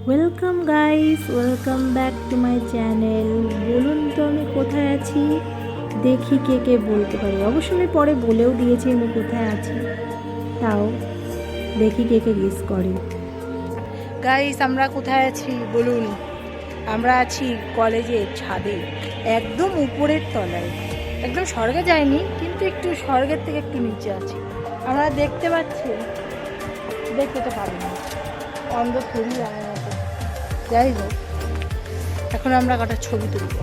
Welcome guys, welcome back to my channel. বলুন তো আমি কোথায় আছি? দেখি কে কে বলতে পারি। অবশ্য আমি পরে বলেও দিয়েছি আমি কোথায় আছি, তাও দেখি কে কে গেস করে। গাইস, আমরা কোথায় আছি বলুন? আমরা আছি কলেজের ছাদে, একদম উপরের তলায়। একদম স্বর্গে যায়নি, কিন্তু একটু স্বর্গের থেকে একটু নিচে আছি। আমরা দেখতে পাচ্ছি, দেখতে তো পারি না, অন্ধ ফেরি আমার মতো। যাই হোক, এখন আমরা কটা ছবি তুলব।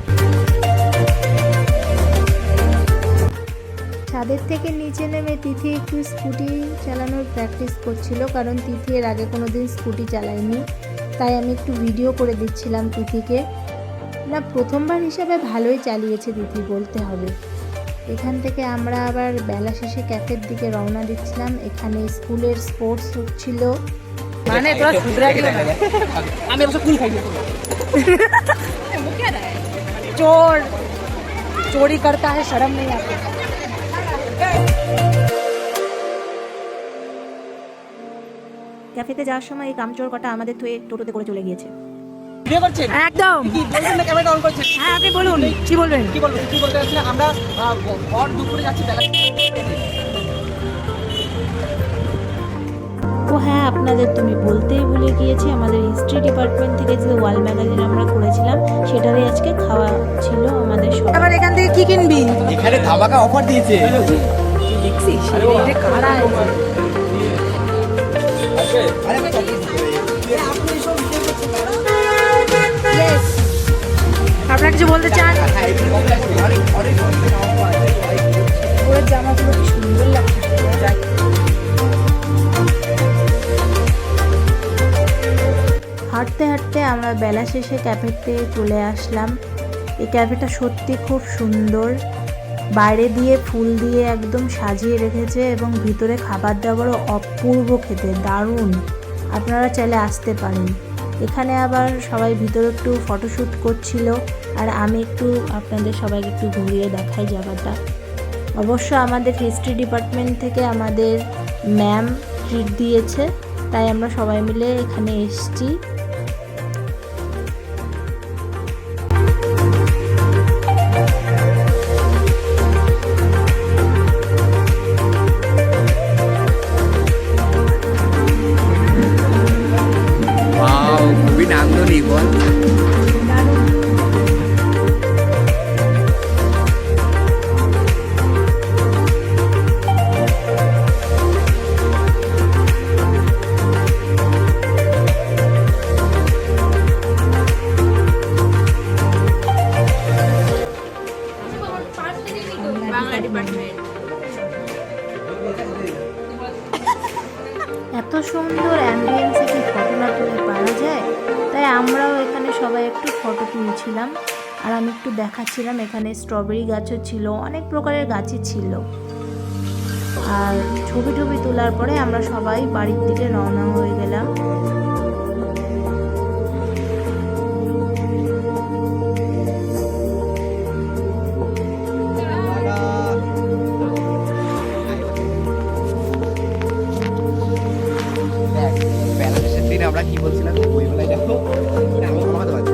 ছাদের থেকে নিচে নেমে তিথি একটু স্কুটি চালানোর প্র্যাকটিস করছিল, কারণ তিথি এর আগে কোনো দিন স্কুটি চালায়নি। তাই আমি একটু ভিডিও করে দিচ্ছিলাম তিথিকে। না, প্রথমবার হিসাবে ভালোই চালিয়েছে তিথি, বলতে হবে। এখান থেকে আমরা আবার বেলা শেষে ক্যাফের দিকে রওনা দিচ্ছিলাম। এখানে স্কুলের স্পোর্টস হচ্ছিল। মানে তোরা শুধরা গেল না, আমি অবশ্য কুল খাই চোর चोरी करता है, शर्म नहीं आती। ক্যাফেতে যাওয়ার সময় এই কামচোর কটা আমাদের থুয়ে টোটোতে করে চলে গিয়েছে। ভিডিও করছেন একদম। কি বলছেন না? ক্যামেরা অন করছেন? হ্যাঁ, আপনি বলুন, কি বলবেন? কি বলবো, কি বলতে যাচ্ছি না, আমরা ভর দুপুরে যাচ্ছি বেলা। ও হ্যাঁ, আপনাদের তুমি বলতেই ভুলে গিয়েছি, আমাদের হিস্ট্রি ডিপার্টমেন্ট থেকে যে ওয়াল ম্যাগাজিন আমরা করেছিলাম, সেটারই আজকে খাওয়া ছিল আমাদের সবার। আবার এখান থেকে কি কিনবি? এখানে ধামাকা অফার দিয়েছে। দেখছিস এটা কারা? আপনারা কিছু বলতে চান? ওর জামাগুলো কি সুন্দর লাগছে। হাঁটতে হাঁটতে আমরা বেলা শেষে ক্যাফেতে চলে আসলাম। এই ক্যাফেটা সত্যি খুব সুন্দর, বাইরে দিয়ে ফুল দিয়ে একদম সাজিয়ে রেখেছে এবং ভিতরে খাবার দাবারও অপূর্ব খেতে, দারুণ। আপনারা চাইলে আসতে পারেন। এখানে আবার সবাই ভিতরে একটু ফটোশ্যুট করছিল, আর আমি একটু আপনাদের সবাইকে একটু ঘুরিয়ে দেখাই জায়গাটা। অবশ্য আমাদের হিস্ট্রি ডিপার্টমেন্ট থেকে আমাদের ম্যাম ট্রিট দিয়েছে, তাই আমরা সবাই মিলে এখানে এসেছি। খুবই নান্দনিক বল। এত সুন্দর অ্যাম্বিয়েন্সে কি ফটো না তুলে পাওয়া যায়? তাই আমরাও এখানে সবাই একটু ফটো তুলছিলাম, আর আমি একটু দেখাচ্ছিলাম। এখানে স্ট্রবেরি গাছও ছিল, অনেক প্রকারের গাছই ছিল। আর ছবি টবি তোলার পরে আমরা সবাই বাড়ির দিকে রওনা হয়ে গেলাম। বেলা শেষের দিন আমরা কি বলছিলাম, বইমেলায় যাবো। আমি কমাতে পারছি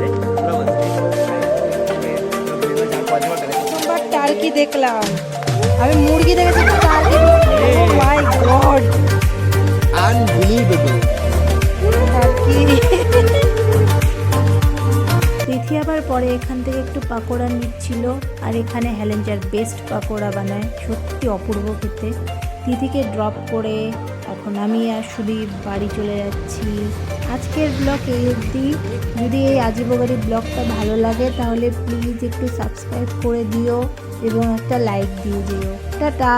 প্রথমবার টার্কি দেখলাম, আমি মুরগি দেখেছি, টার্কি মাই গড, আনবিলিভেবল। টার্কি। তিথি আবার পরে এখান থেকে একটু পাকোড়া নিচ্ছিল, আর এখানে হেলেঞ্জার বেস্ট পাকোড়া বানায়, সত্যি অপূর্ব খেতে। তিথিকে ড্রপ করে এখন আমি আর সুদীপ বাড়ি চলে যাচ্ছি। আজকের ব্লগ এই অবধি। যদি এই আজিবগাড়ি ব্লগটা ভালো লাগে তাহলে প্লিজ একটু সাবস্ক্রাইব করে দিও এবং একটা লাইক দিয়ে দিও। টাটা।